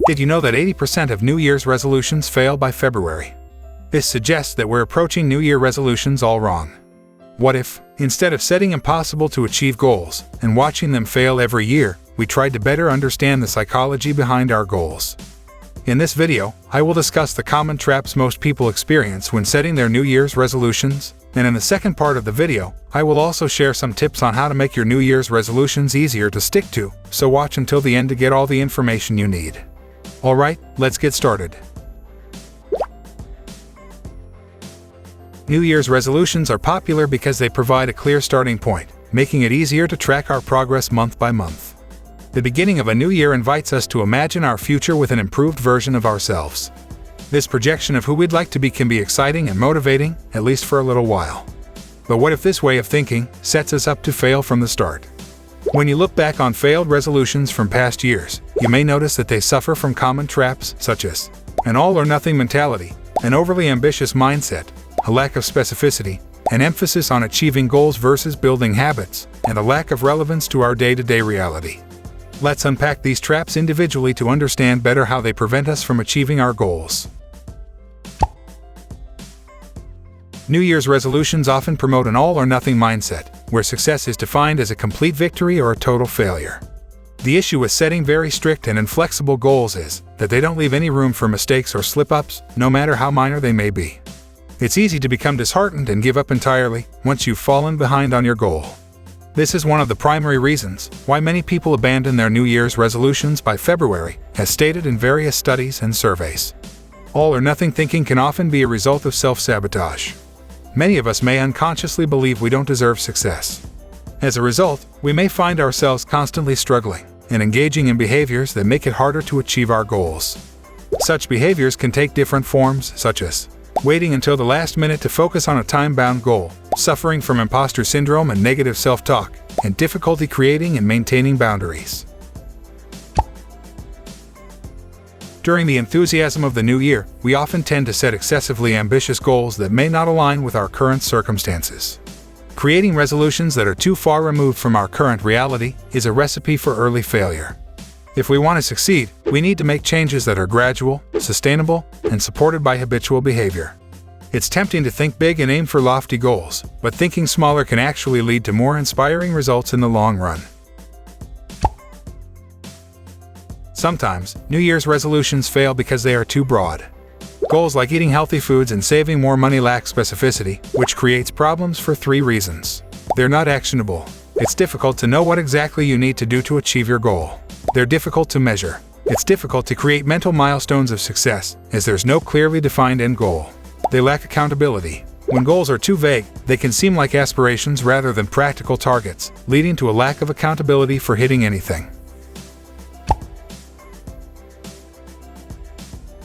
Did you know that 80% of New Year's resolutions fail by February? This suggests that we're approaching New Year resolutions all wrong. What if, instead of setting impossible to achieve goals and watching them fail every year, we tried to better understand the psychology behind our goals? In this video, I will discuss the common traps most people experience when setting their New Year's resolutions, and in the second part of the video, I will also share some tips on how to make your New Year's resolutions easier to stick to, so watch until the end to get all the information you need. Alright, let's get started. New Year's resolutions are popular because they provide a clear starting point, making it easier to track our progress month by month. The beginning of a new year invites us to imagine our future with an improved version of ourselves. This projection of who we'd like to be can be exciting and motivating, at least for a little while. But what if this way of thinking sets us up to fail from the start? When you look back on failed resolutions from past years, you may notice that they suffer from common traps such as an all-or-nothing mentality, an overly ambitious mindset, a lack of specificity, an emphasis on achieving goals versus building habits, and a lack of relevance to our day-to-day reality. Let's unpack these traps individually to understand better how they prevent us from achieving our goals. New Year's resolutions often promote an all-or-nothing mindset, where success is defined as a complete victory or a total failure. The issue with setting very strict and inflexible goals is that they don't leave any room for mistakes or slip-ups, no matter how minor they may be. It's easy to become disheartened and give up entirely once you've fallen behind on your goal. This is one of the primary reasons why many people abandon their New Year's resolutions by February, as stated in various studies and surveys. All-or-nothing thinking can often be a result of self-sabotage. Many of us may unconsciously believe we don't deserve success. As a result, we may find ourselves constantly struggling and engaging in behaviors that make it harder to achieve our goals. Such behaviors can take different forms, such as waiting until the last minute to focus on a time-bound goal, suffering from imposter syndrome and negative self-talk, and difficulty creating and maintaining boundaries. During the enthusiasm of the new year, we often tend to set excessively ambitious goals that may not align with our current circumstances. Creating resolutions that are too far removed from our current reality is a recipe for early failure. If we want to succeed, we need to make changes that are gradual, sustainable, and supported by habitual behavior. It's tempting to think big and aim for lofty goals, but thinking smaller can actually lead to more inspiring results in the long run. Sometimes, New Year's resolutions fail because they are too broad. Goals like eating healthy foods and saving more money lack specificity, which creates problems for 3 reasons. They're not actionable. It's difficult to know what exactly you need to do to achieve your goal. They're difficult to measure. It's difficult to create mental milestones of success, as there's no clearly defined end goal. They lack accountability. When goals are too vague, they can seem like aspirations rather than practical targets, leading to a lack of accountability for hitting anything.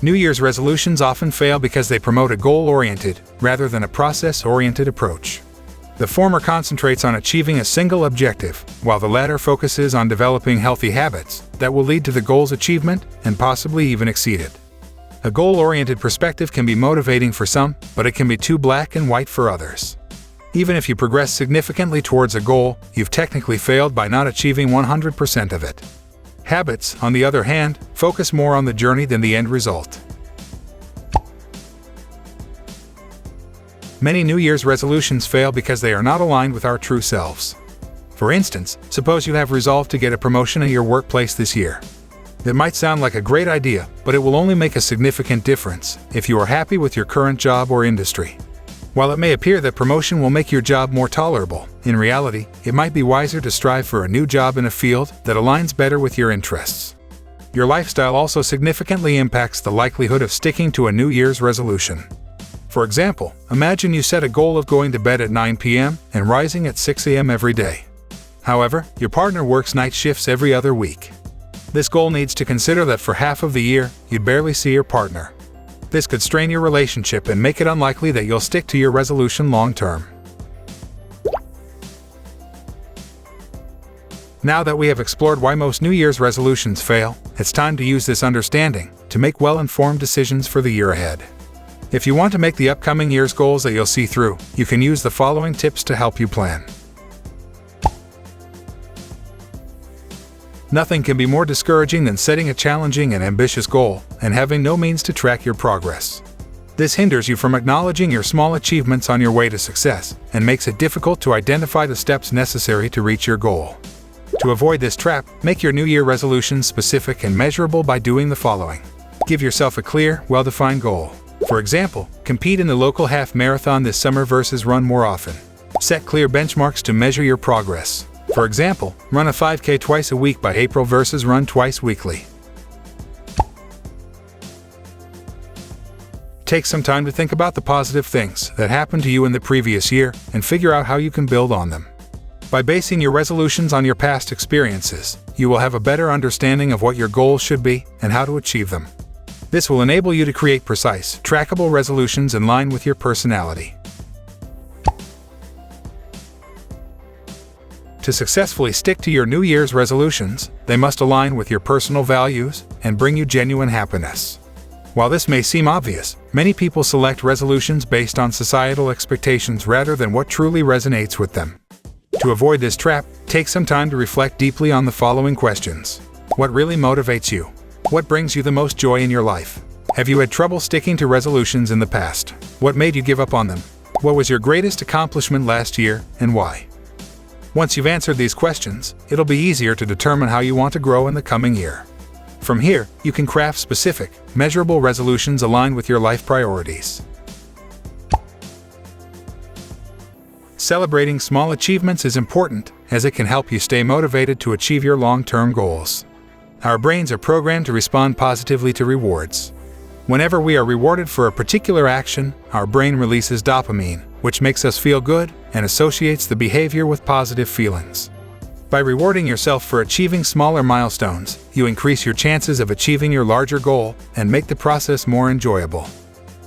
New Year's resolutions often fail because they promote a goal-oriented, rather than a process-oriented approach. The former concentrates on achieving a single objective, while the latter focuses on developing healthy habits that will lead to the goal's achievement and possibly even exceed it. A goal-oriented perspective can be motivating for some, but it can be too black and white for others. Even if you progress significantly towards a goal, you've technically failed by not achieving 100% of it. Habits, on the other hand, focus more on the journey than the end result. Many New Year's resolutions fail because they are not aligned with our true selves. For instance, suppose you have resolved to get a promotion at your workplace this year. It might sound like a great idea, but it will only make a significant difference if you are happy with your current job or industry. While it may appear that promotion will make your job more tolerable, in reality, it might be wiser to strive for a new job in a field that aligns better with your interests. Your lifestyle also significantly impacts the likelihood of sticking to a New Year's resolution. For example, imagine you set a goal of going to bed at 9 p.m. and rising at 6 a.m. every day. However, your partner works night shifts every other week. This goal needs to consider that for half of the year, you'd barely see your partner. This could strain your relationship and make it unlikely that you'll stick to your resolution long term. Now that we have explored why most New Year's resolutions fail, it's time to use this understanding to make well-informed decisions for the year ahead. If you want to make the upcoming year's goals that you'll see through, you can use the following tips to help you plan. Nothing can be more discouraging than setting a challenging and ambitious goal and having no means to track your progress. This hinders you from acknowledging your small achievements on your way to success and makes it difficult to identify the steps necessary to reach your goal. To avoid this trap, make your New Year resolutions specific and measurable by doing the following. Give yourself a clear, well-defined goal. For example, compete in the local half marathon this summer versus run more often. Set clear benchmarks to measure your progress. For example, run a 5K twice a week by April versus run twice weekly. Take some time to think about the positive things that happened to you in the previous year and figure out how you can build on them. By basing your resolutions on your past experiences, you will have a better understanding of what your goals should be and how to achieve them. This will enable you to create precise, trackable resolutions in line with your personality. To successfully stick to your New Year's resolutions, they must align with your personal values and bring you genuine happiness. While this may seem obvious, many people select resolutions based on societal expectations rather than what truly resonates with them. To avoid this trap, take some time to reflect deeply on the following questions. What really motivates you? What brings you the most joy in your life? Have you had trouble sticking to resolutions in the past? What made you give up on them? What was your greatest accomplishment last year, and why? Once you've answered these questions, it'll be easier to determine how you want to grow in the coming year. From here, you can craft specific, measurable resolutions aligned with your life priorities. Celebrating small achievements is important, as it can help you stay motivated to achieve your long-term goals. Our brains are programmed to respond positively to rewards. Whenever we are rewarded for a particular action, our brain releases dopamine, which makes us feel good and associates the behavior with positive feelings. By rewarding yourself for achieving smaller milestones, you increase your chances of achieving your larger goal and make the process more enjoyable.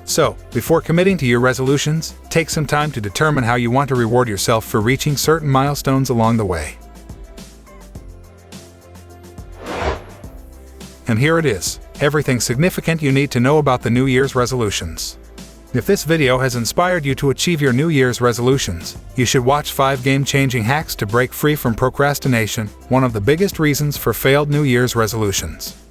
So, before committing to your resolutions, take some time to determine how you want to reward yourself for reaching certain milestones along the way. And here it is, everything significant you need to know about the New Year's resolutions. If this video has inspired you to achieve your New Year's resolutions, you should watch 5 game-changing hacks to break free from procrastination, one of the biggest reasons for failed New Year's resolutions.